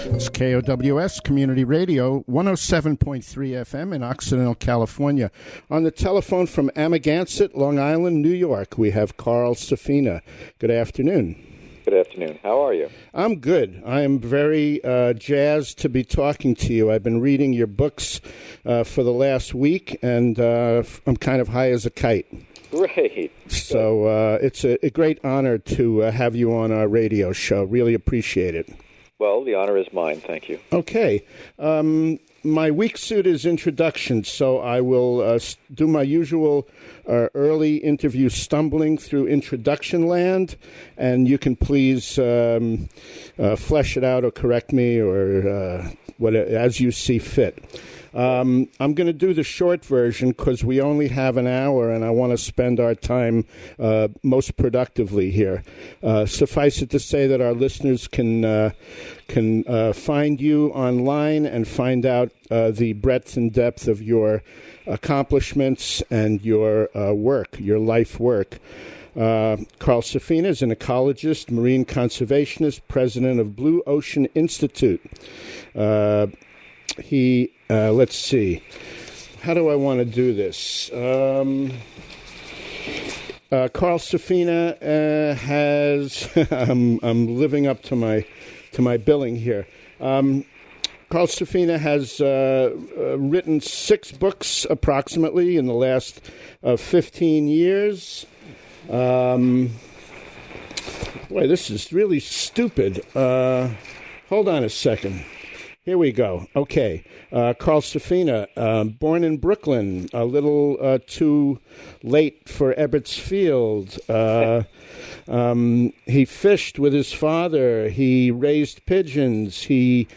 It's KOWS Community Radio, 107.3 FM in Occidental, California. On the telephone from Amagansett, Long Island, New York, we have Carl Safina. Good afternoon. Good afternoon. How are you? I'm good. I am very jazzed to be talking to you. I've been reading your books for the last week, and I'm kind of high as a kite. Great. So it's a great honor to have you on our radio show. Really appreciate it. Well, the honor is mine. Thank you. Okay. My week suit is introduction, so I will do my usual early interview stumbling through introduction land, and you can please flesh it out or correct me or as you see fit. I'm going to do the short version because we only have an hour, and I want to spend our time most productively here. Suffice it to say that our listeners can find you online and find out the breadth and depth of your accomplishments and your work, your life work. Carl Safina is an ecologist, marine conservationist, president of Blue Ocean Institute. Let's see. How do I want to do this? Carl Safina has. I'm living up to my billing here. Carl Safina has written 6 books approximately in the last 15 years. Boy, this is really stupid. Hold on a second. Here we go. Okay. Carl Safina, born in Brooklyn, a little too late for Ebbets Field. He fished with his father. He raised pigeons. He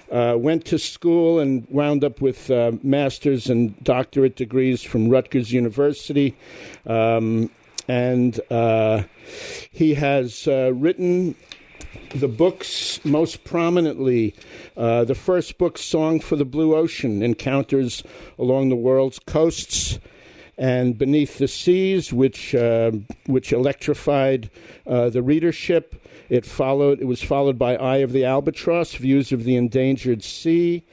went to school and wound up with master's and doctorate degrees from Rutgers University. And he has written the books, most prominently, the first book, Song for the Blue Ocean, Encounters Along the World's Coasts and Beneath the Seas, which electrified the readership. It was followed by Eye of the Albatross, Views of the Endangered Sea,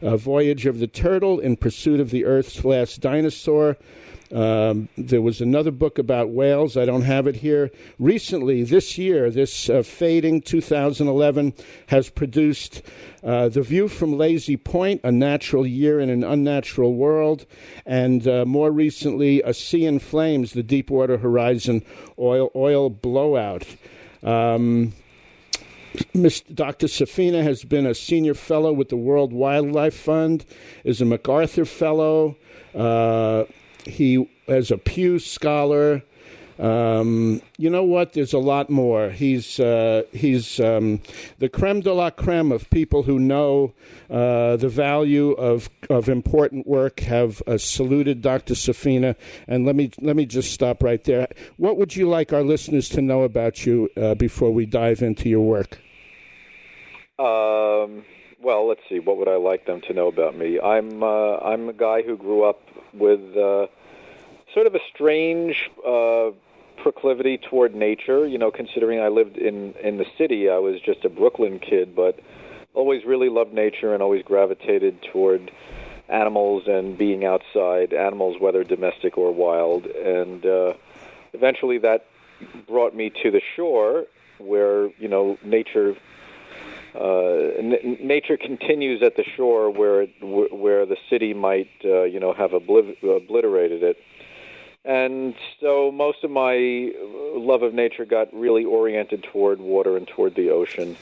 Voyage of the Turtle, In Pursuit of the Earth's Last Dinosaur. There was another book about whales. I don't have it here. Recently, this year, this fading 2011 has produced The View from Lazy Point, A Natural Year in an Unnatural World, and more recently, A Sea in Flames, The Deepwater Horizon Oil Blowout. Dr. Safina has been a senior fellow with the World Wildlife Fund, is a MacArthur Fellow. He is a Pew Scholar. You know what? There's a lot more. He's the creme de la creme of people who know the value of important work. Have saluted Dr. Safina, and let me just stop right there. What would you like our listeners to know about you before we dive into your work? Well, let's see. What would I like them to know about me? I'm a guy who grew up with sort of a strange proclivity toward nature. You know, considering I lived in the city, I was just a Brooklyn kid, but always really loved nature and always gravitated toward animals and being outside, animals, whether domestic or wild. And eventually that brought me to the shore where, you know, nature continues at the shore where the city might, have obliterated it. And so most of my love of nature got really oriented toward water and toward the ocean.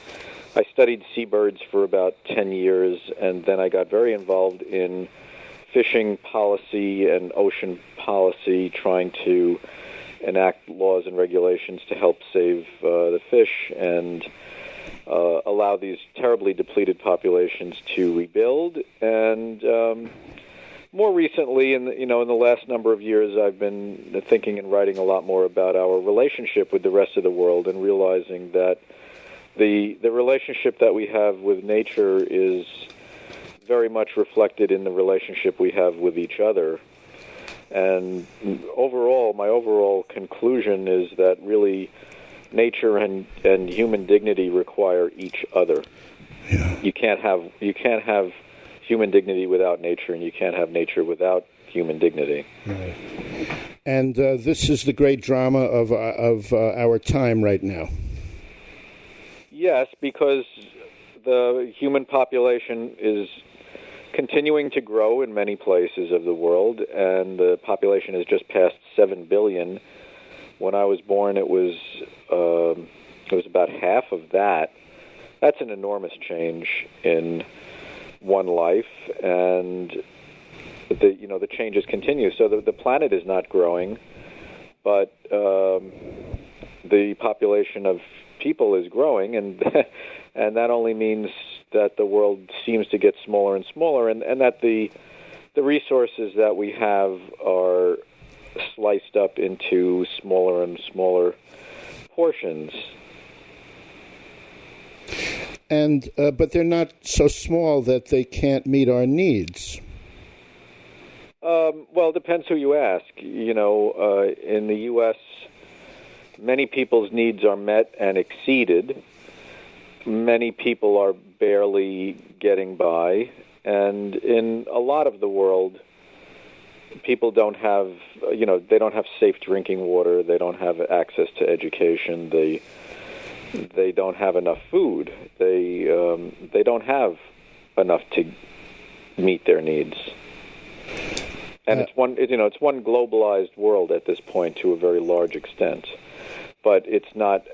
I studied seabirds for about 10 years, and then I got very involved in fishing policy and ocean policy, trying to enact laws and regulations to help save the fish and allow these terribly depleted populations to rebuild. And more recently, in the last number of years, I've been thinking and writing a lot more about our relationship with the rest of the world, and realizing that the relationship that we have with nature is very much reflected in the relationship we have with each other. And my overall conclusion is that really nature and human dignity require each other. Yeah. You can't have human dignity without nature, and you can't have nature without human dignity. Right. And this is the great drama of our time right now. Yes, because the human population is continuing to grow in many places of the world, and the population has just passed 7 billion. When I was born, it was about half of that. That's an enormous change in one life, and the changes continue. So the planet is not growing, but the population of people is growing, and and that only means that the world seems to get smaller and smaller, and that the resources that we have are sliced up into smaller and smaller portions. And but they're not so small that they can't meet our needs. Well, it depends who you ask. In the U.S., many people's needs are met and exceeded. Many people are barely getting by. And in a lot of the world, people don't have, they don't have safe drinking water. They don't have access to education. They don't have enough food. They don't have enough to meet their needs. And it's one globalized world at this point to a very large extent. But it's not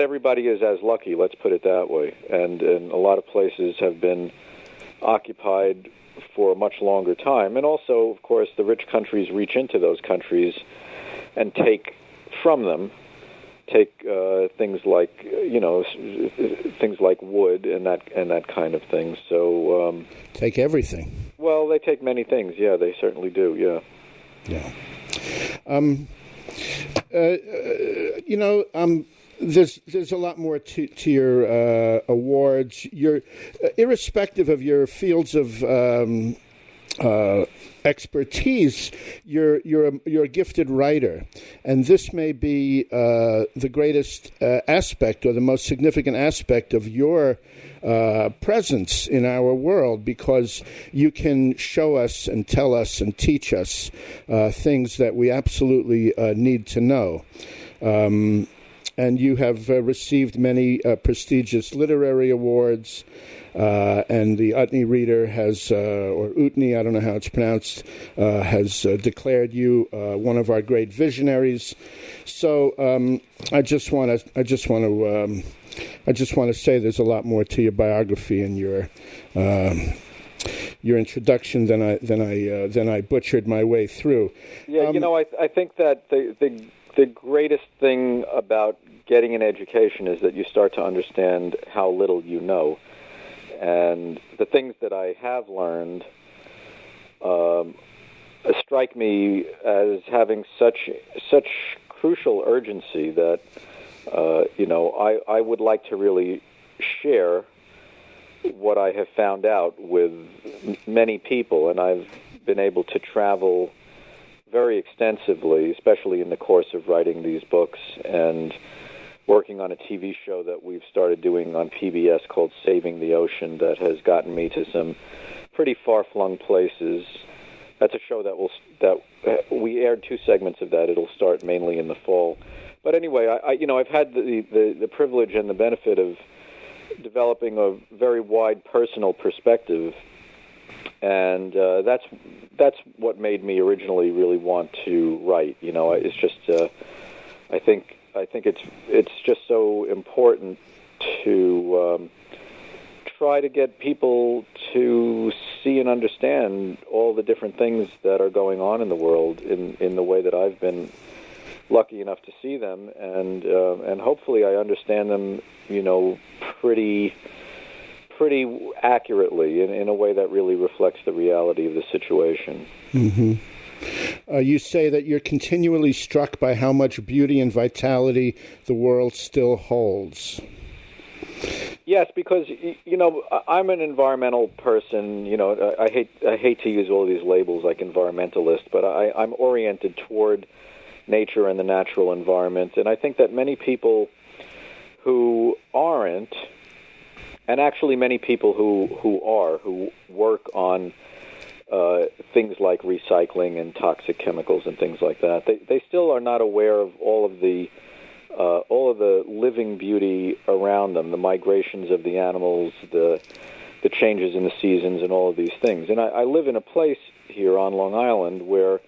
everybody is as lucky, let's put it that way. And a lot of places have been occupied for a much longer time. And also, of course, the rich countries reach into those countries and take from them, things like wood and that kind of thing. So take everything. Well, they take many things. Yeah, they certainly do. Yeah. Yeah. There's a lot more to your awards. You're irrespective of your fields of expertise. You're a gifted writer, and this may be the greatest aspect or the most significant aspect of your presence in our world, because you can show us and tell us and teach us things that we absolutely need to know. And you have received many prestigious literary awards, and the Utne Reader has, or Utne, I don't know how it's pronounced, has declared you one of our great visionaries. So I just want to say there's a lot more to your biography and your introduction than I butchered my way through. Yeah, I think that the greatest thing about getting an education is that you start to understand how little you know. And the things that I have learned strike me as having such crucial urgency that I would like to really share what I have found out with many people, and I've been able to travel very extensively, especially in the course of writing these books and working on a TV show that we've started doing on PBS called Saving the Ocean that has gotten me to some pretty far-flung places. That's a show that we aired 2 segments of that. It'll start mainly in the fall. But anyway, I've had the privilege and the benefit of developing a very wide personal perspective, and that's what made me originally really want to write. It's just I think it's just so important to try to get people to see and understand all the different things that are going on in the world in the way that I've been lucky enough to see them, and hopefully I understand them, pretty accurately in a way that really reflects the reality of the situation. Mm-hmm. You say that you're continually struck by how much beauty and vitality the world still holds. Yes, because I'm an environmental person. I hate to use all these labels like environmentalist, but I'm oriented toward nature and the natural environment, and I think that many people who aren't and actually many people who work on things like recycling and toxic chemicals and things like that, they still are not aware of all of the living beauty around them, the migrations of the animals, the changes in the seasons, and all of these things. And I live in a place here on Long Island where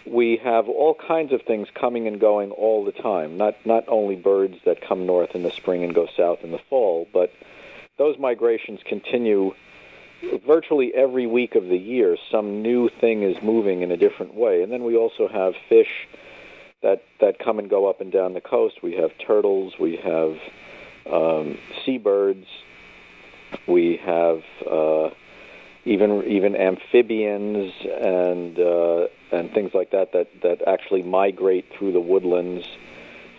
we have all kinds of things coming and going all the time. Not only birds that come north in the spring and go south in the fall, but those migrations continue virtually every week of the year. Some new thing is moving in a different way. And then we also have fish that come and go up and down the coast. We have turtles. We have seabirds. We have even amphibians and things like that actually migrate through the woodlands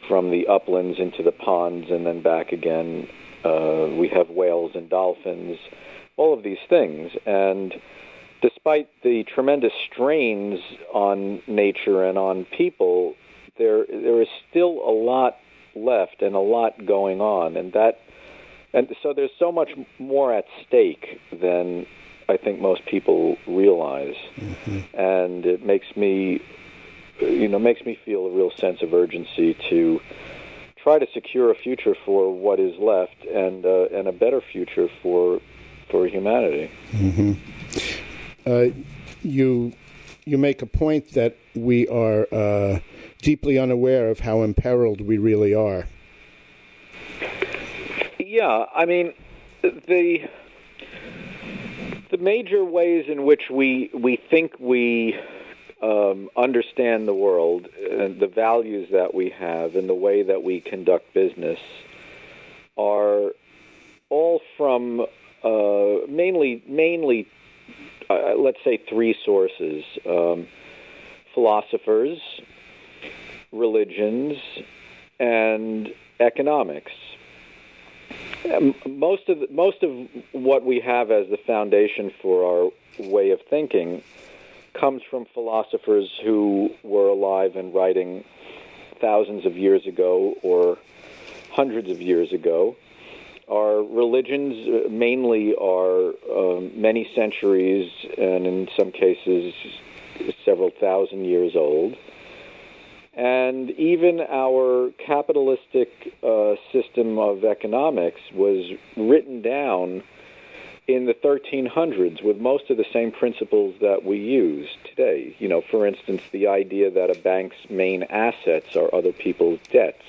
from the uplands into the ponds and then back again. We have whales and dolphins, all of these things. And despite the tremendous strains on nature and on people, there is still a lot left and a lot going on, and so there's so much more at stake than I think most people realize. Mm-hmm. And it makes me feel a real sense of urgency to try to secure a future for what is left and a better future for humanity. Mm-hmm. You make a point that we are deeply unaware of how imperiled we really are. Yeah, I mean, the major ways in which we think we understand the world and the values that we have and the way that we conduct business are all from mainly let's say three sources: philosophers, religions, and economics. Most of what we have as the foundation for our way of thinking comes from philosophers who were alive and writing thousands of years ago or hundreds of years ago. Our religions mainly are many centuries and in some cases several thousand years old. And even our capitalistic system of economics was written down in the 1300s with most of the same principles that we use today. You know, for instance, the idea that a bank's main assets are other people's debts.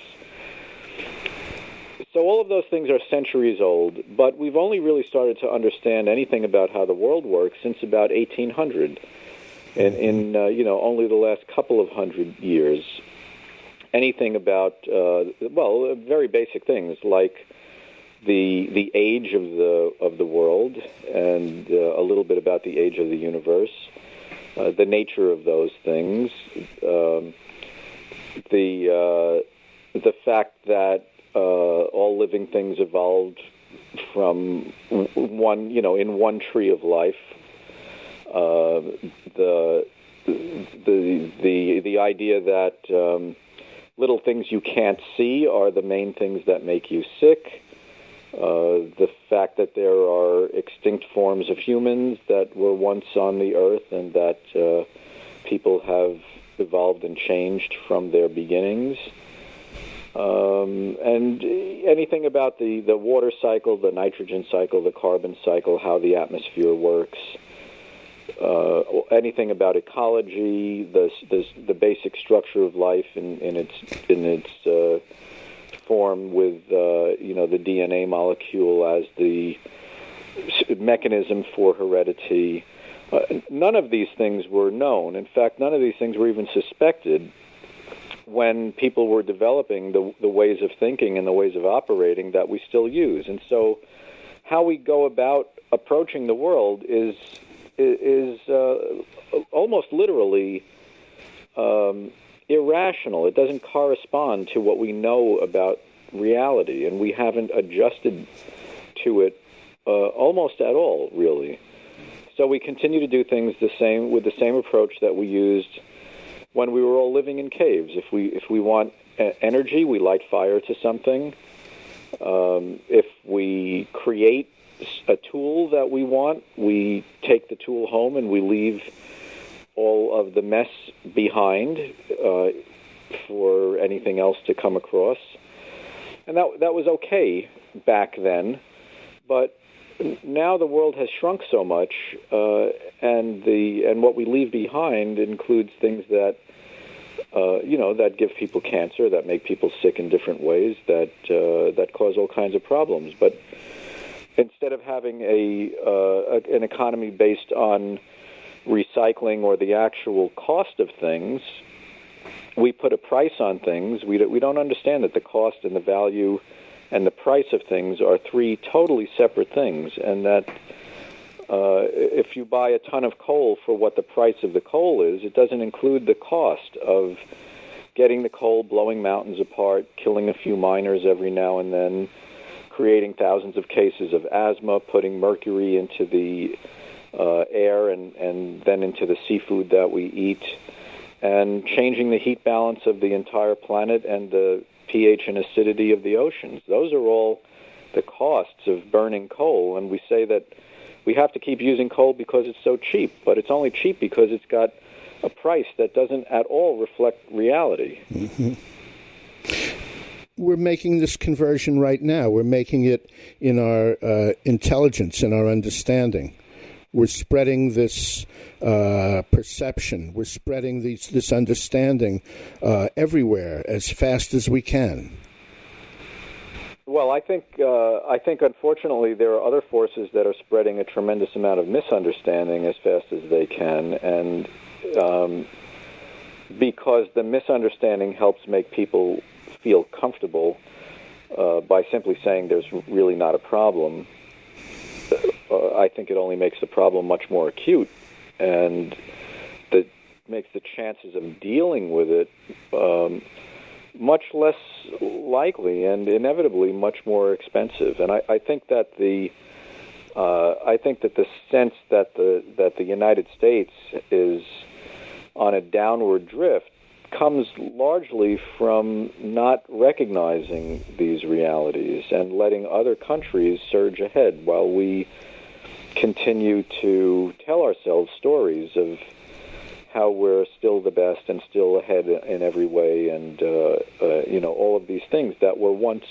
So all of those things are centuries old, but we've only really started to understand anything about how the world works since about 1800. In only the last couple of hundred years, anything about very basic things like the age of the world and a little bit about the age of the universe, the nature of those things, the fact that all living things evolved from in one tree of life. The idea that little things you can't see are the main things that make you sick. The fact that there are extinct forms of humans that were once on the earth and that people have evolved and changed from their beginnings. And anything about the water cycle, the nitrogen cycle, the carbon cycle, how the atmosphere works. Anything about ecology, the basic structure of life in its form with the DNA molecule as the mechanism for heredity. None of these things were known. In fact, none of these things were even suspected when people were developing the ways of thinking and the ways of operating that we still use. And so how we go about approaching the world is almost literally irrational. It doesn't correspond to what we know about reality, and we haven't adjusted to it almost at all, really. So we continue to do things with the same approach that we used when we were all living in caves. If we want energy, we light fire to something. If we create a tool that we want, we take the tool home and we leave all of the mess behind for anything else to come across. And that was okay back then, but now the world has shrunk so much, and what we leave behind includes things that that give people cancer, that make people sick in different ways, that cause all kinds of problems. But instead of having an economy based on recycling or the actual cost of things, we put a price on things. We don't understand that the cost and the value and the price of things are three totally separate things, and that if you buy a ton of coal for what the price of the coal is, it doesn't include the cost of getting the coal, blowing mountains apart, killing a few miners every now and then, creating thousands of cases of asthma, putting mercury into the air and then into the seafood that we eat, and changing the heat balance of the entire planet and the pH and acidity of the oceans. Those are all the costs of burning coal, and we say that we have to keep using coal because it's so cheap, but it's only cheap because it's got a price that doesn't at all reflect reality. Mm-hmm. We're making this conversion right now. We're making it in our intelligence, in our understanding. We're spreading this perception. We're spreading this understanding everywhere as fast as we can. Well, I think unfortunately there are other forces that are spreading a tremendous amount of misunderstanding as fast as they can, and because the misunderstanding helps make people feel comfortable by simply saying there's really not a problem, I think it only makes the problem much more acute, and that makes the chances of dealing with it much less likely and inevitably much more expensive. And I think that the sense that the United States is on a downward drift comes largely from not recognizing these realities and letting other countries surge ahead while we continue to tell ourselves stories of how we're still the best and still ahead in every way, and all of these things that were once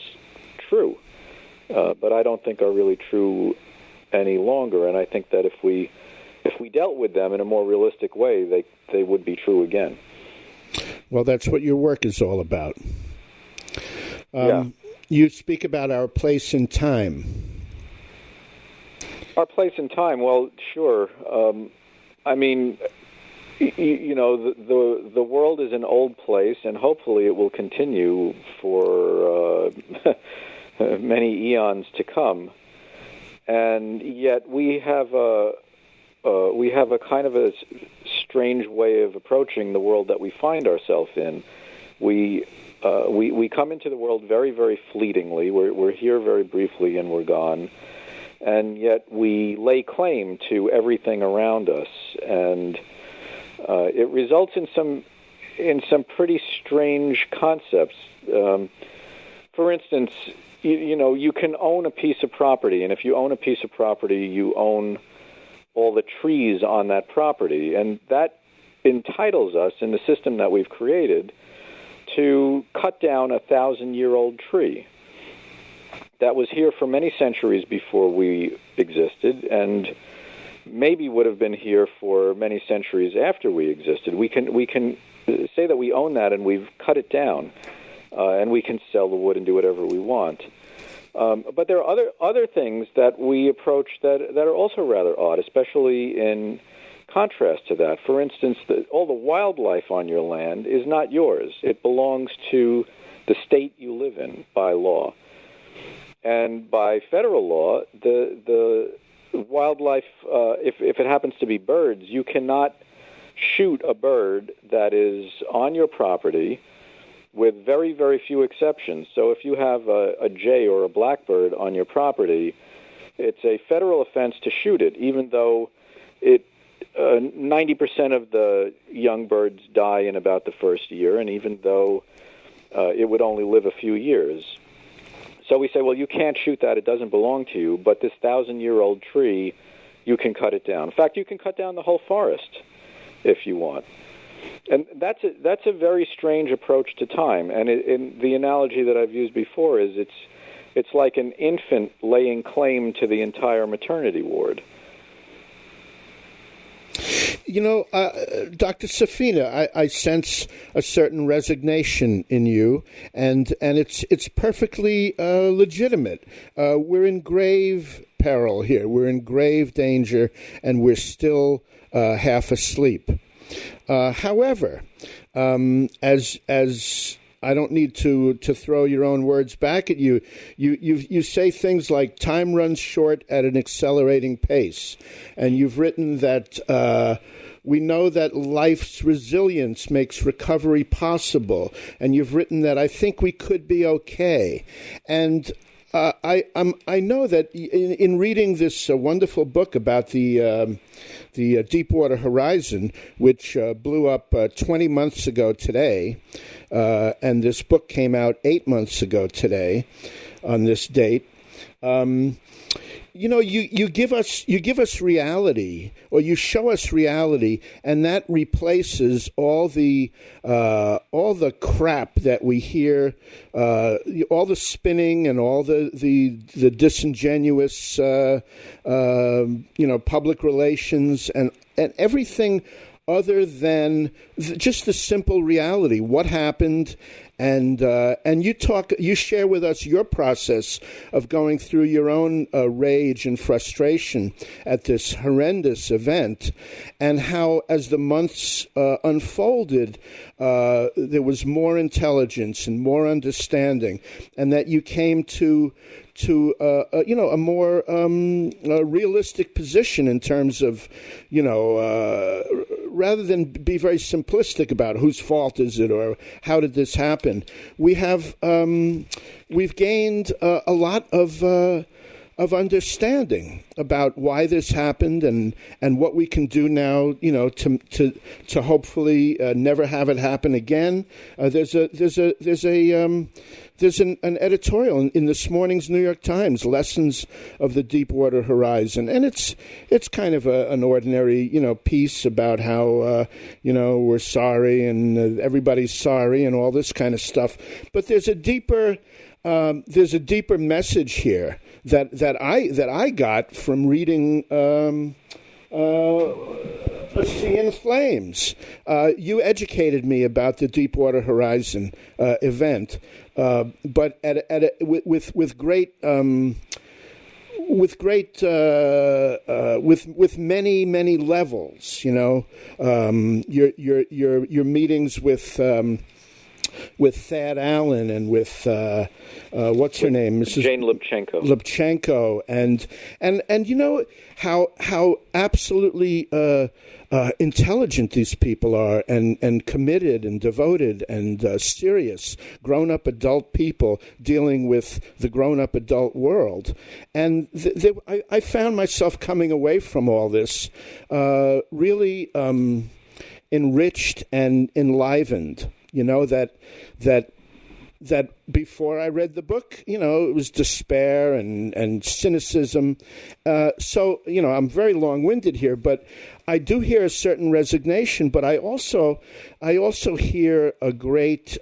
true, but I don't think are really true any longer. And I think that if we dealt with them in a more realistic way, they would be true again. Well, that's what your work is all about. Yeah. You speak about our place in time. Our place in time, well, sure. I mean, the world is an old place, and hopefully it will continue for many eons to come. And yet we have a kind of a strange way of approaching the world that we find ourselves in. We come into the world very, very fleetingly. We're here very briefly and we're gone. And yet we lay claim to everything around us, and it results in some pretty strange concepts. For instance, you can own a piece of property, and if you own a piece of property, you own all the trees on that property, and that entitles us in the system that we've created to cut down a 1,000-year-old tree that was here for many centuries before we existed, and maybe would have been here for many centuries after we existed. We can say that we own that, and we've cut it down, and we can sell the wood and do whatever we want. But there are other things that we approach that are also rather odd, especially in contrast to that. For instance, all the wildlife on your land is not yours. It belongs to the state you live in by law. And by federal law, the wildlife, if it happens to be birds, you cannot shoot a bird that is on your property with very, very few exceptions. So if you have a jay or a blackbird on your property, it's a federal offense to shoot it, even though 90% of the young birds die in about the first year, and even though it would only live a few years. So we say, well, you can't shoot that; it doesn't belong to you. But this 1,000-year-old tree, you can cut it down. In fact, you can cut down the whole forest if you want. And that's a very strange approach to time. And in the analogy that I've used before is it's like an infant laying claim to the entire maternity ward. You know, Dr. Safina, I sense a certain resignation in you, and it's perfectly legitimate. We're in grave peril here. We're in grave danger, and we're still half asleep. However, as I don't need to throw your own words back at you. You say things like time runs short at an accelerating pace, and you've written that we know that life's resilience makes recovery possible, and you've written that I think we could be okay, and I know that in reading this wonderful book about the Deepwater Horizon, which blew up 20 months ago today, and this book came out 8 months ago today, on this date. You know, you give us reality, or you show us reality, and that replaces all the crap that we hear, all the spinning and all the disingenuous, public relations and everything other than just the simple reality. What happened? And you share with us your process of going through your own rage and frustration at this horrendous event, and how, as the months unfolded, there was more intelligence and more understanding, and that you came to a more realistic position in terms of, rather than be very simplistic about whose fault is it or how did this happen. We've gained a lot of understanding about why this happened and what we can do now, to hopefully never have it happen again. There's an editorial in this morning's New York Times, Lessons of the Deepwater Horizon, and it's kind of an ordinary, piece about how we're sorry and everybody's sorry and all this kind of stuff. But there's a deeper message here that I got from reading A Sea in Flames. You educated me about the Deepwater Horizon event, but with many levels. Your meetings with Thad Allen and with what's her name, Mrs. Jane Lubchenco, and you know how absolutely intelligent these people are, and committed and devoted and serious grown-up adult people dealing with the grown-up adult world. And I found myself coming away from all this really enriched and enlivened. That before I read the book, it was despair and cynicism. So I'm very long-winded here, but I do hear a certain resignation. But I also hear a great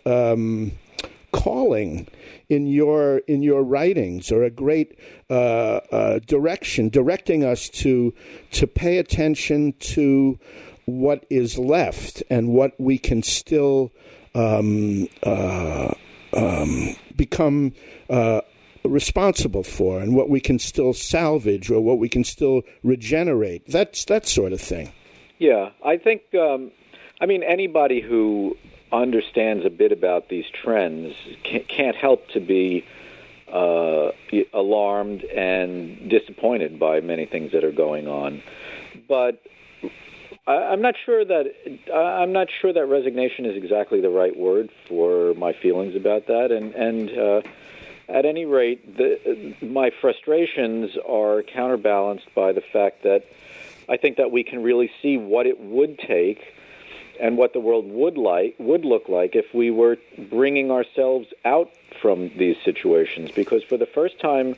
calling in your writings, or a great directing us to pay attention to what is left and what we can still become responsible for, and what we can still salvage, or what we can still regenerate. That sort of thing. Yeah, I think, anybody who understands a bit about these trends can't help to be alarmed and disappointed by many things that are going on. But I'm not sure that resignation is exactly the right word for my feelings about that, and at any rate, my frustrations are counterbalanced by the fact that I think that we can really see what it would take and what the world would look like if we were bringing ourselves out from these situations. Because for the first time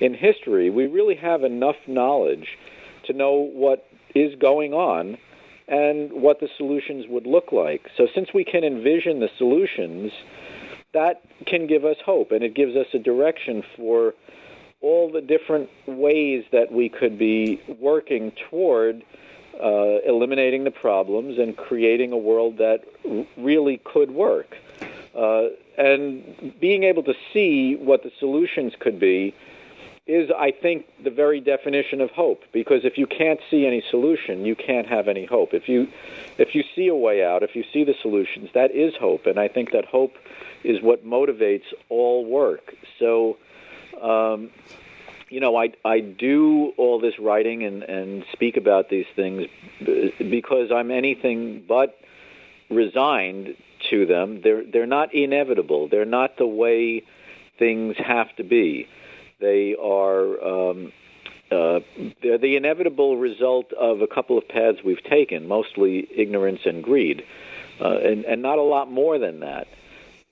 in history, we really have enough knowledge to know what is going on and what the solutions would look like. So since we can envision the solutions, that can give us hope, and it gives us a direction for all the different ways that we could be working toward eliminating the problems and creating a world that really could work. And being able to see what the solutions could be is, I think, the very definition of hope. Because if you can't see any solution, you can't have any hope. If you see a way out, if you see the solutions, that is hope. And I think that hope is what motivates all work. So, I do all this writing and speak about these things because I'm anything but resigned to them. They're not inevitable. They're not the way things have to be. They are they're the inevitable result of a couple of paths we've taken, mostly ignorance and greed, and not a lot more than that.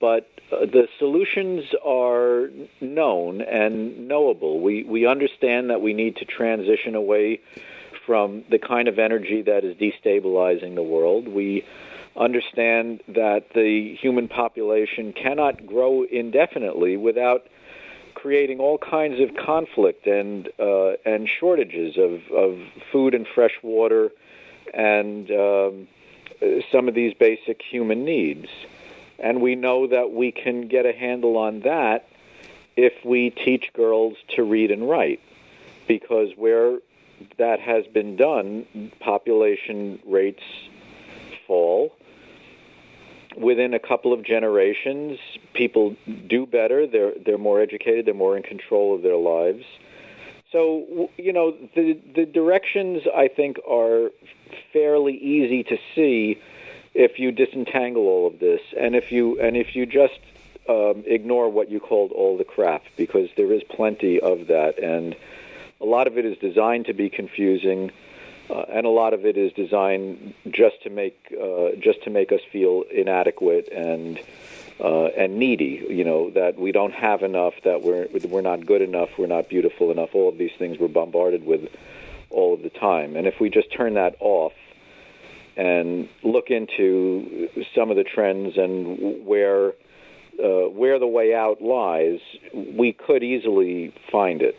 But the solutions are known and knowable. We understand that we need to transition away from the kind of energy that is destabilizing the world. We understand that the human population cannot grow indefinitely without creating all kinds of conflict and shortages of food and fresh water and some of these basic human needs. And we know that we can get a handle on that if we teach girls to read and write, because where that has been done, population rates fall. Within a couple of generations, people do better. They're more educated. They're more in control of their lives. So, the directions, I think, are fairly easy to see if you disentangle all of this, and if you just ignore what you called all the crap, because there is plenty of that, and a lot of it is designed to be confusing, and a lot of it is designed just to make us feel inadequate and needy. That we don't have enough, that we're not good enough, we're not beautiful enough. All of these things we're bombarded with all of the time, and if we just turn that off and look into some of the trends and where the way out lies, we could easily find it.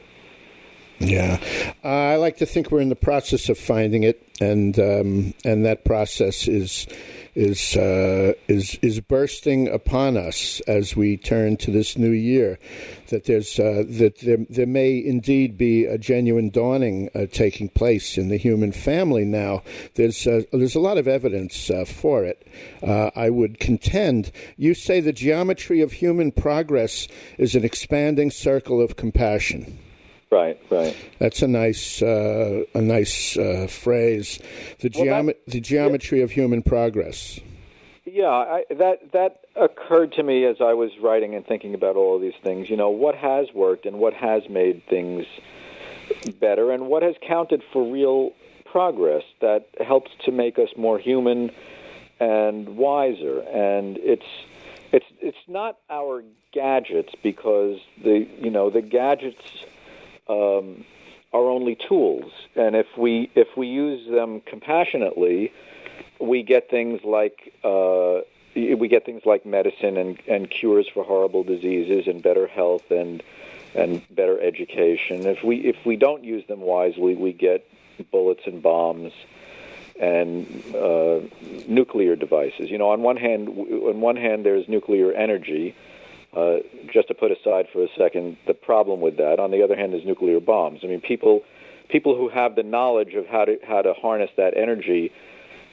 Yeah, I like to think we're in the process of finding it, and that process is bursting upon us as we turn to this new year. That there may indeed be a genuine dawning taking place in the human family now. There's a lot of evidence for it. I would contend. You say the geometry of human progress is an expanding circle of compassion. Right. That's a nice phrase. The geometry of human progress. Yeah, that occurred to me as I was writing and thinking about all of these things. What has worked and what has made things better, and what has counted for real progress that helps to make us more human and wiser. And it's not our gadgets, because the gadgets are only tools, and if we use them compassionately, we get things like medicine and cures for horrible diseases and better health and better education. If we don't use them wisely, we get bullets and bombs and nuclear devices. On one hand, there's nuclear energy. Just to put aside for a second the problem with that. On the other hand, there's nuclear bombs. I mean, people who have the knowledge of how to harness that energy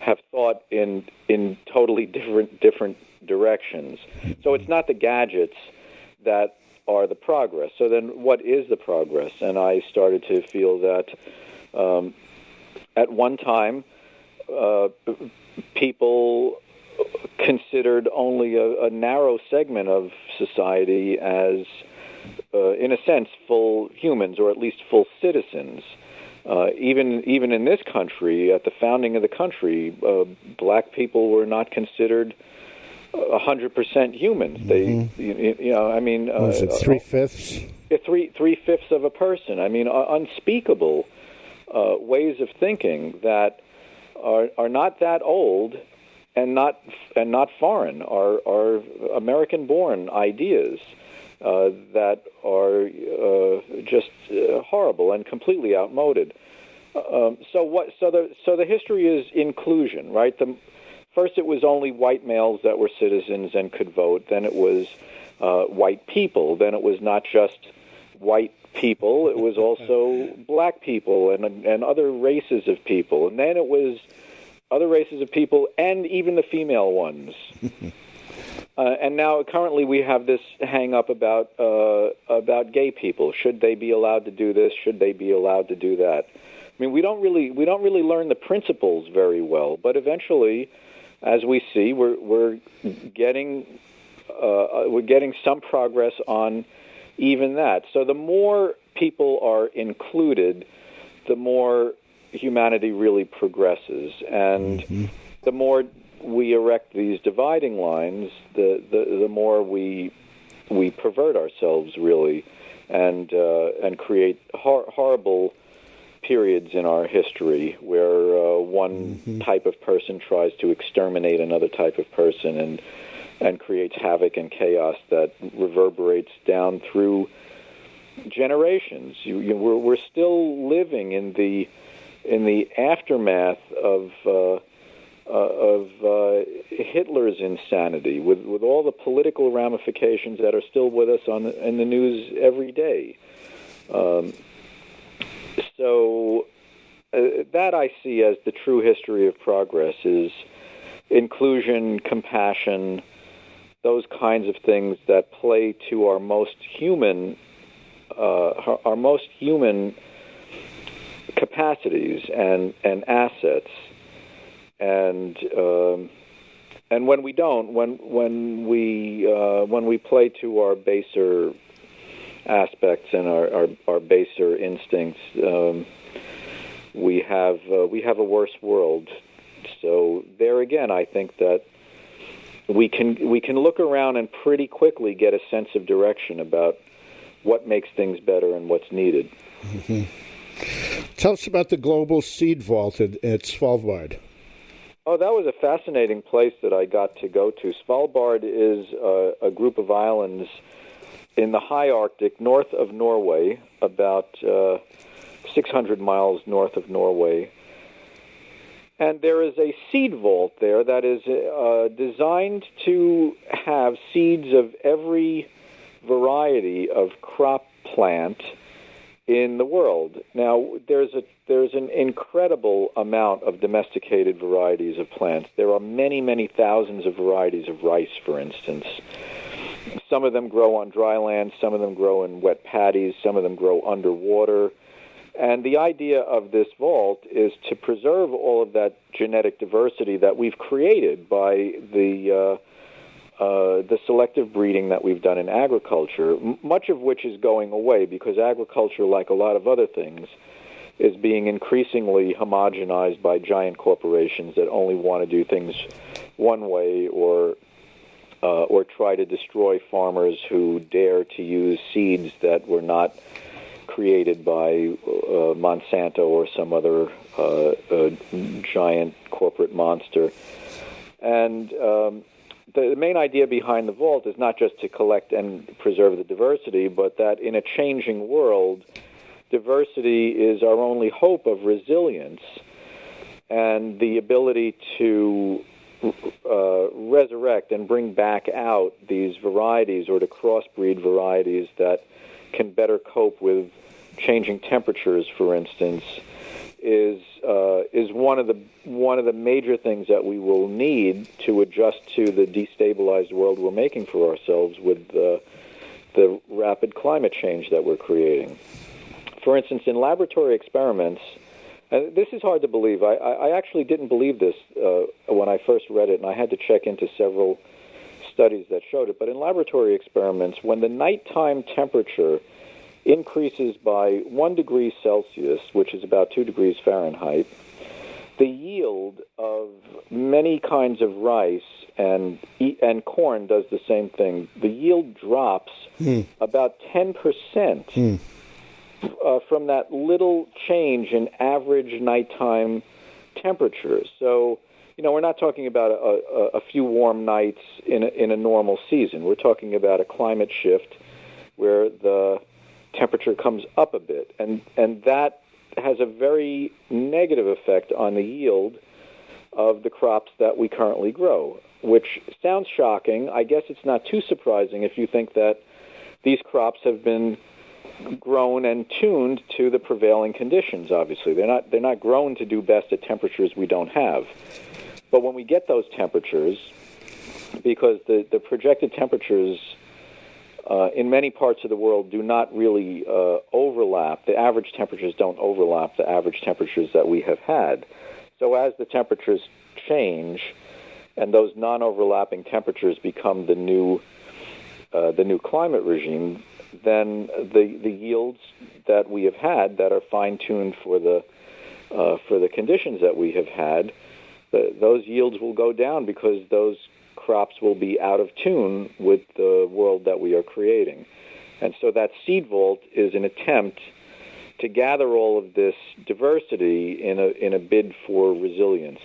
have thought in totally different directions. So it's not the gadgets that are the progress. So then, what is the progress? And I started to feel that at one time, people considered only a narrow segment of society as, in a sense, full humans, or at least full citizens. Even in this country, at the founding of the country, black people were not considered 100% humans. They, I mean, was it 3/5? Three-fifths of a person. I mean, unspeakable ways of thinking that are not that old and not foreign. Are American-born ideas that are just horrible and completely outmoded. So the history is inclusion, right? First, it was only white males that were citizens and could vote. Then it was white people. Then it was not just white people. It was also black people and other races of people. And then it was other races of people and even the female ones. And now, currently, we have this hang-up about gay people. Should they be allowed to do this? Should they be allowed to do that? I mean, we don't really learn the principles very well. But eventually, as we see, we're getting some progress on even that. So the more people are included, the more humanity really progresses, and the more we erect these dividing lines, the more we pervert ourselves, really, and create horrible periods in our history where one type of person tries to exterminate another type of person and creates havoc and chaos that reverberates down through generations. We're still living in the aftermath of Hitler's insanity, with all the political ramifications that are still with us in the news every day. So that I see as the true history of progress is inclusion, compassion, those kinds of things that play to our most human capacities and assets. And when we don't, when we play to our baser aspects and our baser instincts, we have a worse world. So there again, I think that we can look around and pretty quickly get a sense of direction about what makes things better and what's needed. Mm-hmm. Tell us about the Global Seed Vault at Svalbard. Oh, that was a fascinating place that I got to go to. Svalbard is a group of islands in the high Arctic, north of Norway, about 600 miles north of Norway. And there is a seed vault there that is designed to have seeds of every variety of crop plant in the world. Now, there's an incredible amount of domesticated varieties of plants. There are many, many thousands of varieties of rice, for instance. Some of them grow on dry land, some of them grow in wet paddies, some of them grow underwater. And the idea of this vault is to preserve all of that genetic diversity that we've created by the selective breeding that we've done in agriculture, much of which is going away because agriculture, like a lot of other things, is being increasingly homogenized by giant corporations that only want to do things one way or try to destroy farmers who dare to use seeds that were not created by Monsanto or some other giant corporate monster. And the main idea behind the vault is not just to collect and preserve the diversity, but that in a changing world, diversity is our only hope of resilience and the ability to resurrect and bring back out these varieties or to crossbreed varieties that can better cope with changing temperatures, for instance, is one of the major things that we will need to adjust to the destabilized world we're making for ourselves with the rapid climate change that we're creating. For instance, in laboratory experiments, and this is hard to believe. I actually didn't believe this when I first read it, and I had to check into several studies that showed it. But in laboratory experiments, when the nighttime temperature increases by 1 degree Celsius, which is about 2 degrees Fahrenheit, the yield of many kinds of rice and corn does the same thing. The yield drops about 10% from that little change in average nighttime temperature. So, we're not talking about a few warm nights in a normal season. We're talking about a climate shift where the temperature comes up a bit, and that has a very negative effect on the yield of the crops that we currently grow, which sounds shocking. I guess it's not too surprising if you think that these crops have been grown and tuned to the prevailing conditions. Obviously, they're not grown to do best at temperatures we don't have. But when we get those temperatures, because the projected temperatures in many parts of the world do not really overlap. The average temperatures don't overlap the average temperatures that we have had. So as the temperatures change and those non-overlapping temperatures become the new climate regime, then the yields that we have had that are fine-tuned for the conditions that we have had, those yields will go down because those crops will be out of tune with the world that we are creating. And so that seed vault is an attempt to gather all of this diversity in a bid for resilience.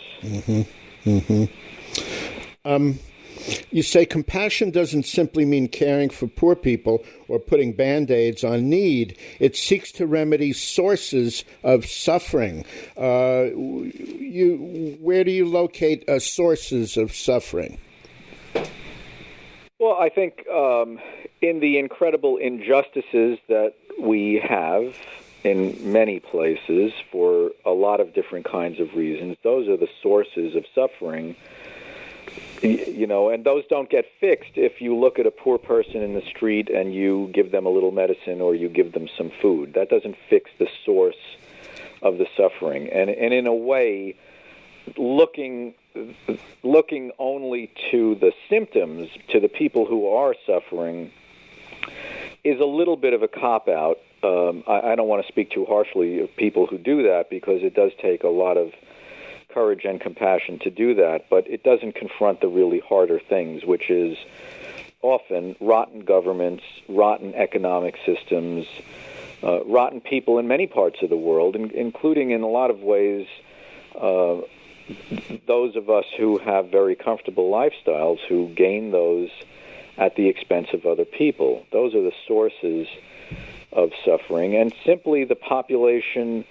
You say compassion doesn't simply mean caring for poor people or putting Band-Aids on need. It seeks to remedy sources of suffering. Where do you locate sources of suffering? Well, I think in the incredible injustices that we have in many places for a lot of different kinds of reasons, those are the sources of suffering. And those don't get fixed if you look at a poor person in the street and you give them a little medicine or you give them some food. That doesn't fix the source of the suffering. And in a way, looking only to the symptoms, to the people who are suffering, is a little bit of a cop-out. I don't want to speak too harshly of people who do that because it does take a lot of courage and compassion to do that, but it doesn't confront the really harder things, which is often rotten governments, rotten economic systems, rotten people in many parts of the world, including in a lot of ways those of us who have very comfortable lifestyles who gain those at the expense of other people. Those are the sources of suffering, and simply the population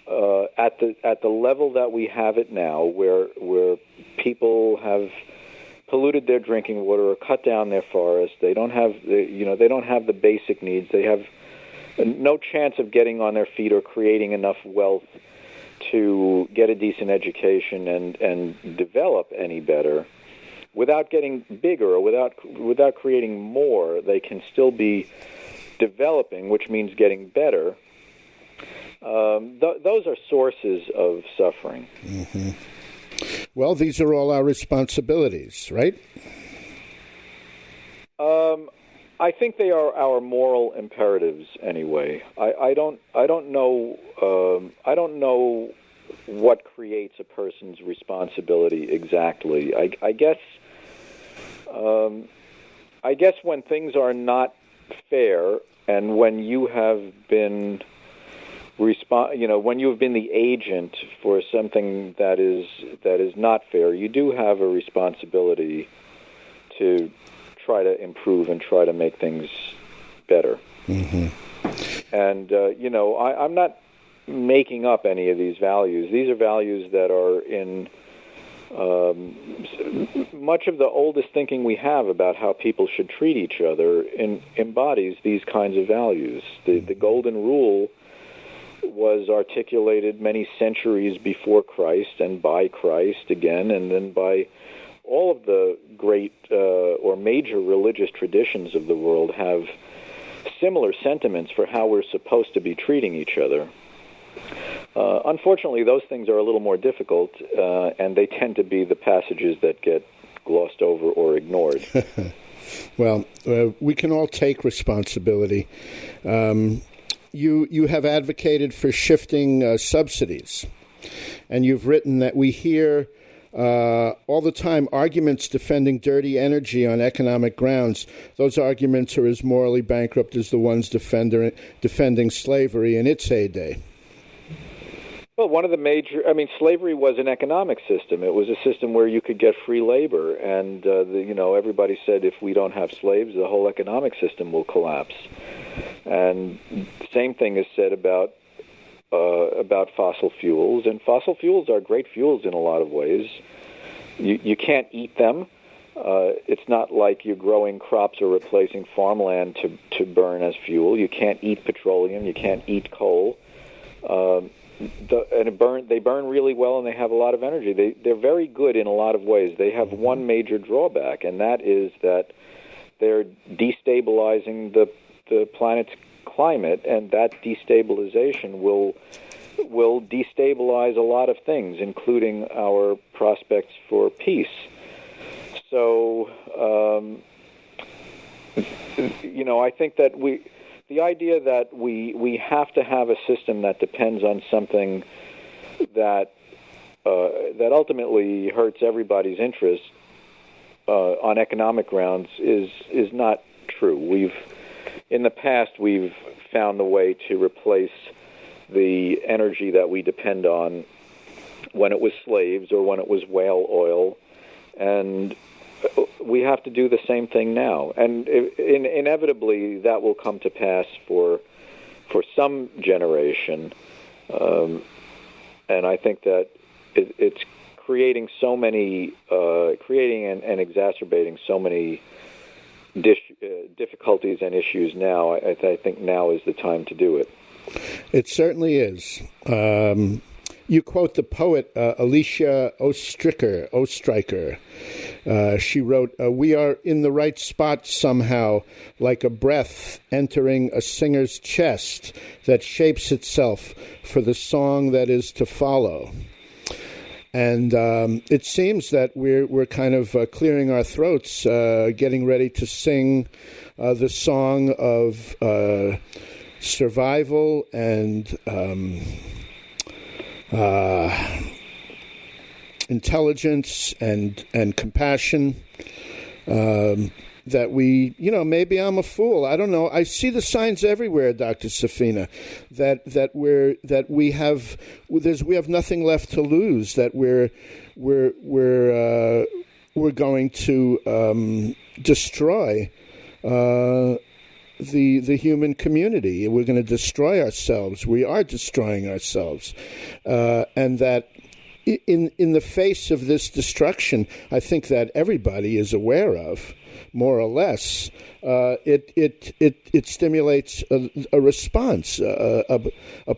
at the level that we have it now, where people have polluted their drinking water or cut down their forests. They don't have the basic needs. They have no chance of getting on their feet or creating enough wealth to get a decent education and develop any better. Without getting bigger or without creating more, they can still be developing, which means getting better. Those are sources of suffering. Mm-hmm. Well, these are all our responsibilities, right? I think they are our moral imperatives. Anyway, I don't know what creates a person's responsibility exactly. I guess when things are not fair and when you have been when you have been the agent for something that is not fair, you do have a responsibility to try to improve and try to make things better. Mm-hmm. And I'm not making up any of these values. These are values that are in much of the oldest thinking we have about how people should treat each other embodies these kinds of values. The Golden Rule was articulated many centuries before Christ and by Christ again, and then by all of the great or major religious traditions of the world have similar sentiments for how we're supposed to be treating each other. Unfortunately, those things are a little more difficult, and they tend to be the passages that get glossed over or ignored. Well, we can all take responsibility. You have advocated for shifting subsidies, and you've written that we hear all the time arguments defending dirty energy on economic grounds. Those arguments are as morally bankrupt as the ones defending slavery in its heyday. Well, one of the slavery was an economic system. It was a system where you could get free labor, and everybody said if we don't have slaves, the whole economic system will collapse. And the same thing is said about fossil fuels, and fossil fuels are great fuels in a lot of ways. You can't eat them. It's not like you're growing crops or replacing farmland to burn as fuel. You can't eat petroleum. You can't eat coal. They burn really well, and they have a lot of energy. They're very good in a lot of ways. They have one major drawback, and that is that they're destabilizing the planet's climate, and that destabilization will destabilize a lot of things, including our prospects for peace. So, I think that the idea that we have to have a system that depends on something that ultimately hurts everybody's interest on economic grounds is not true. In the past, we've found a way to replace the energy that we depend on when it was slaves or when it was whale oil, and we have to do the same thing now. And inevitably, that will come to pass for some generation, and I think that it's creating and exacerbating so many difficulties and issues now. I think now is the time to do it. It certainly is. You quote the poet Alicia Ostriker. She wrote, "We are in the right spot somehow, like a breath entering a singer's chest that shapes itself for the song that is to follow." And it seems that we're kind of clearing our throats, getting ready to sing the song of survival and intelligence and compassion. That we, maybe I'm a fool. I don't know. I see the signs everywhere, Dr. Safina, that we have nothing left to lose. That we're going to destroy the human community. We're going to destroy ourselves. We are destroying ourselves, and that. In the face of this destruction, I think that everybody is aware of, more or less. It stimulates a response, a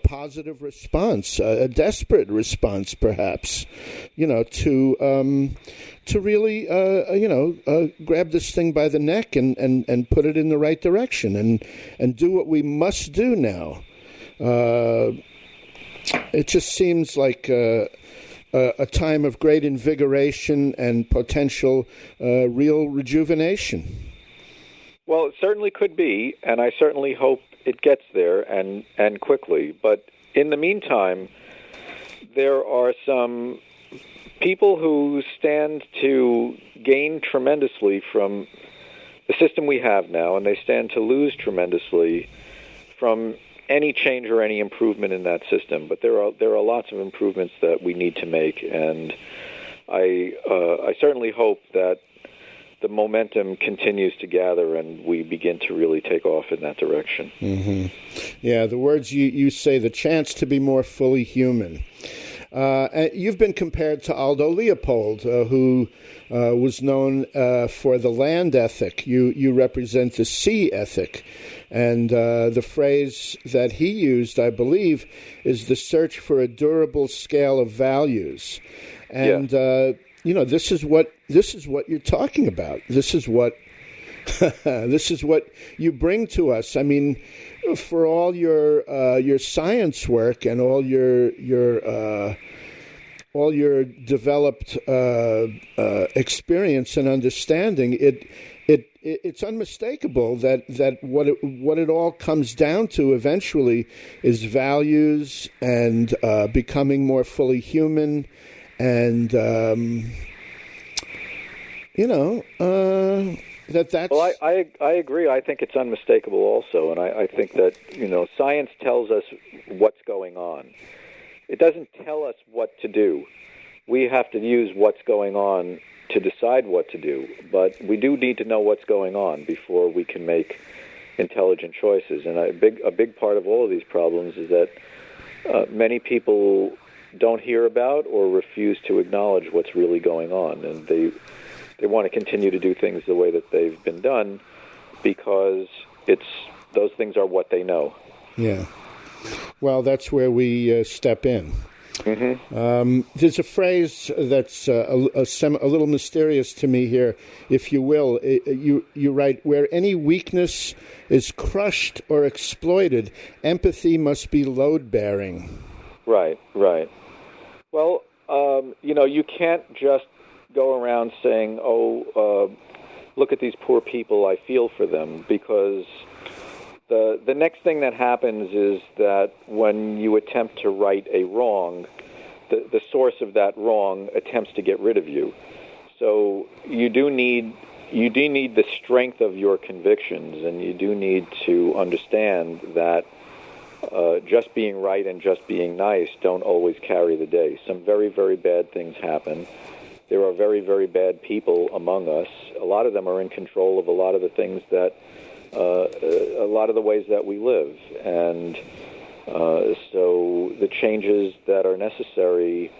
positive response, a desperate response, perhaps. To really grab this thing by the neck and put it in the right direction and do what we must do now. It just seems like. A time of great invigoration and potential real rejuvenation. Well, it certainly could be, and I certainly hope it gets there and quickly. But in the meantime, there are some people who stand to gain tremendously from the system we have now, and they stand to lose tremendously from any change or any improvement in that system. But there are lots of improvements that we need to make, and I certainly hope that the momentum continues to gather and we begin to really take off in that direction. Mm-hmm. Yeah, the words you say, the chance to be more fully human. You've been compared to Aldo Leopold, who was known for the land ethic. You represent the sea ethic. And the phrase that he used, I believe, is the search for a durable scale of values. And, this is what you're talking about. This is what you bring to us. I mean, for all your science work and all your developed experience and understanding, it's unmistakable that what it all comes down to eventually is values and becoming more fully human, and that's. Well, I agree. I think it's unmistakable also, and I think that science tells us what's going on. It doesn't tell us what to do. We have to use what's going on to decide what to do, but we do need to know what's going on before we can make intelligent choices. And a big part of all of these problems is that many people don't hear about or refuse to acknowledge what's really going on, and they want to continue to do things the way that they've been done because those things are what they know. Yeah. Well, that's where we step in. Mm-hmm. There's a phrase that's a little mysterious to me here, if you will. You write, where any weakness is crushed or exploited, empathy must be load-bearing. Right. Well, you can't just go around saying, look at these poor people, I feel for them, because the next thing that happens is that when you attempt to right a wrong, the source of that wrong attempts to get rid of you. So you do need the strength of your convictions, and you do need to understand that just being right and just being nice don't always carry the day. Some very, very bad things happen. There are very, very bad people among us. A lot of them are in control of a lot of the things that a lot of the ways that we live, and so the changes that are necessary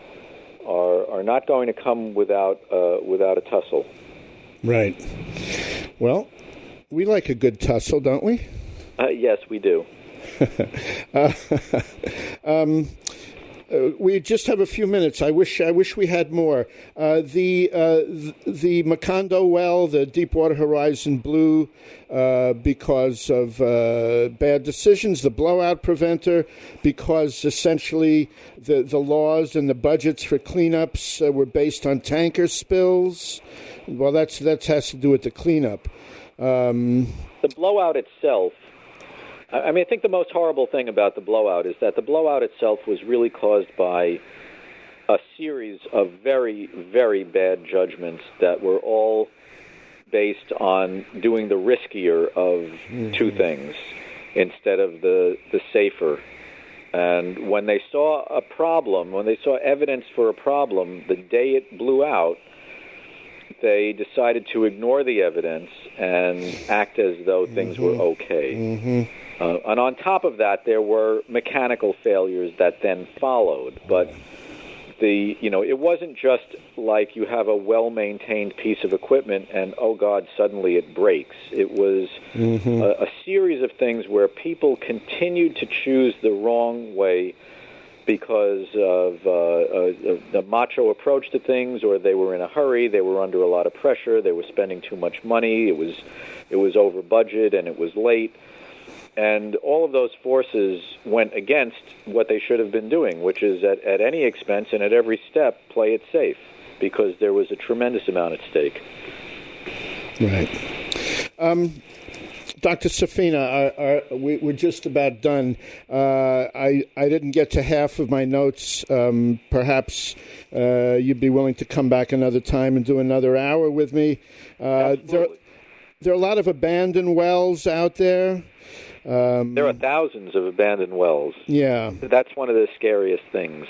are not going to come without a tussle. Right. Well, we like a good tussle, don't we? Yes, we do. We just have a few minutes. I wish we had more. The Macondo well, the Deepwater Horizon blew because of bad decisions. The blowout preventer, because essentially the laws and the budgets for cleanups were based on tanker spills. Well, that has to do with the cleanup. The blowout itself. I mean, I think the most horrible thing about the blowout is that the blowout itself was really caused by a series of very, very bad judgments that were all based on doing the riskier of two things instead of the safer. And when they saw a problem, when they saw evidence for a problem, the day it blew out, they decided to ignore the evidence and act as though things were okay. Mm-hmm. And on top of that, there were mechanical failures that then followed. But it wasn't just like you have a well-maintained piece of equipment and, oh, God, suddenly it breaks. It was a series of things where people continued to choose the wrong way because of the macho approach to things, or they were in a hurry, they were under a lot of pressure, they were spending too much money, it was over budget, and it was late. And all of those forces went against what they should have been doing, which is at any expense and at every step, play it safe, because there was a tremendous amount at stake. Right. Dr. Safina, we're just about done. I didn't get to half of my notes. Perhaps you'd be willing to come back another time and do another hour with me. There are a lot of abandoned wells out there. There are thousands of abandoned wells. Yeah. That's one of the scariest things.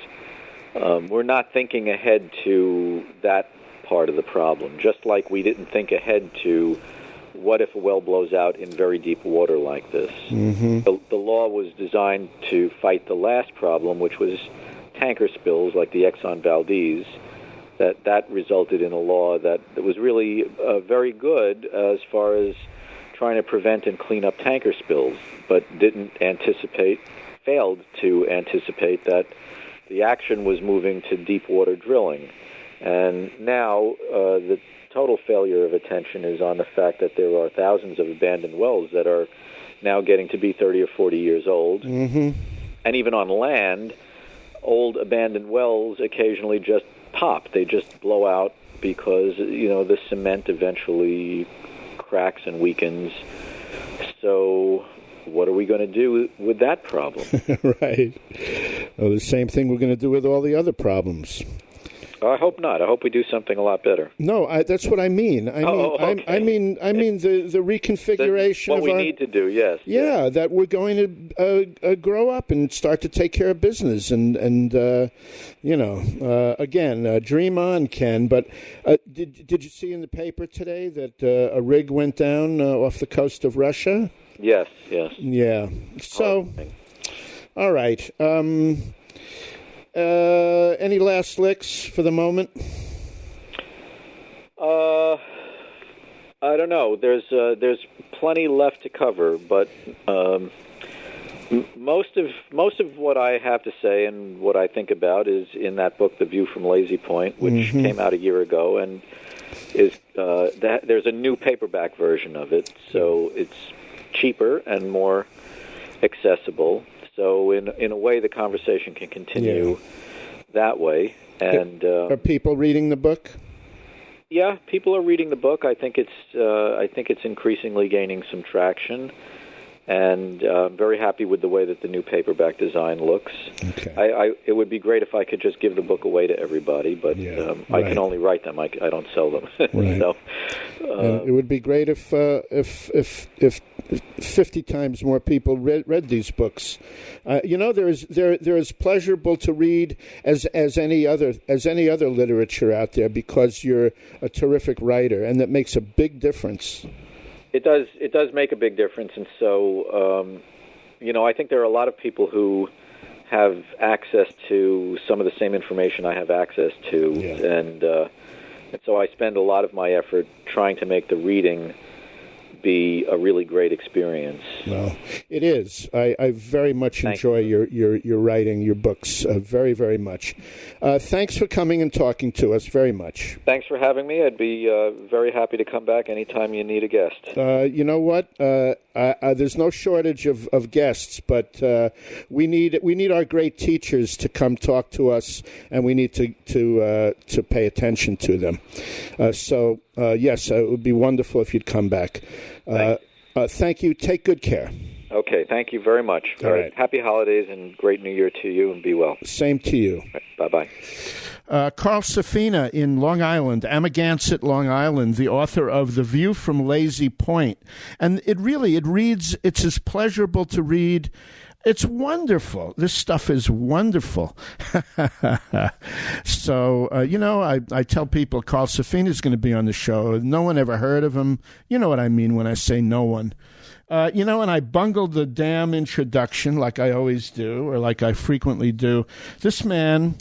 We're not thinking ahead to that part of the problem, just like we didn't think ahead to what if a well blows out in very deep water like this. Mm-hmm. The law was designed to fight the last problem, which was tanker spills like the Exxon Valdez. That resulted in a law that was really very good as far as trying to prevent and clean up tanker spills, but failed to anticipate that the action was moving to deep water drilling. And now the total failure of attention is on the fact that there are thousands of abandoned wells that are now getting to be 30 or 40 years old. Mm-hmm. And even on land, old abandoned wells occasionally just pop. They just blow out because, the cement eventually cracks and weakens. So what are we going to do with that problem? Right. Well, the same thing we're going to do with all the other problems. I hope not. I hope we do something a lot better. No, that's what I mean. Okay. I mean the reconfiguration what of we our, need to do. Yes. Yeah, that we're going to grow up and start to take care of business, and again, dream on, Ken. But did you see in the paper today that a rig went down off the coast of Russia? Yes. Yeah. So, all right. Any last licks for the moment? I don't know. There's plenty left to cover, but most of what I have to say and what I think about is in that book, The View from Lazy Point, which came out a year ago, and is that there's a new paperback version of it, so it's cheaper and more accessible. So in a way, the conversation can continue that way. And are people reading the book? Yeah, people are reading the book. I think it's increasingly gaining some traction, and I'm very happy with the way that the new paperback design looks. Okay. It would be great if I could just give the book away to everybody, but I can only write them. I don't sell them. Right. So, it would be great if 50 times more people read these books. They're as pleasurable to read as any other literature out there, because you're a terrific writer, and that makes a big difference. It does make a big difference, and so I think there are a lot of people who have access to some of the same information I have access to, and so I spend a lot of my effort trying to make the reading be a really great experience. Well, it is. I very much enjoy your writing, your books, very, very much. Thanks for coming and talking to us very much. Thanks for having me. I'd be very happy to come back anytime you need a guest. You know what? There's no shortage of guests, but we need our great teachers to come talk to us, and we need to pay attention to them. So yes, it would be wonderful if you'd come back. Thank you. Take good care. Okay, thank you very much. All right. Happy holidays and great New Year to you, and be well. Same to you. Right, bye-bye. Carl Safina in Long Island, Amagansett, Long Island, the author of The View from Lazy Point. And it reads, it's as pleasurable to read. It's wonderful. This stuff is wonderful. So, I tell people Carl Safina is going to be on the show. No one ever heard of him. You know what I mean when I say no one. And I bungled the damn introduction like I always do, or like I frequently do. This man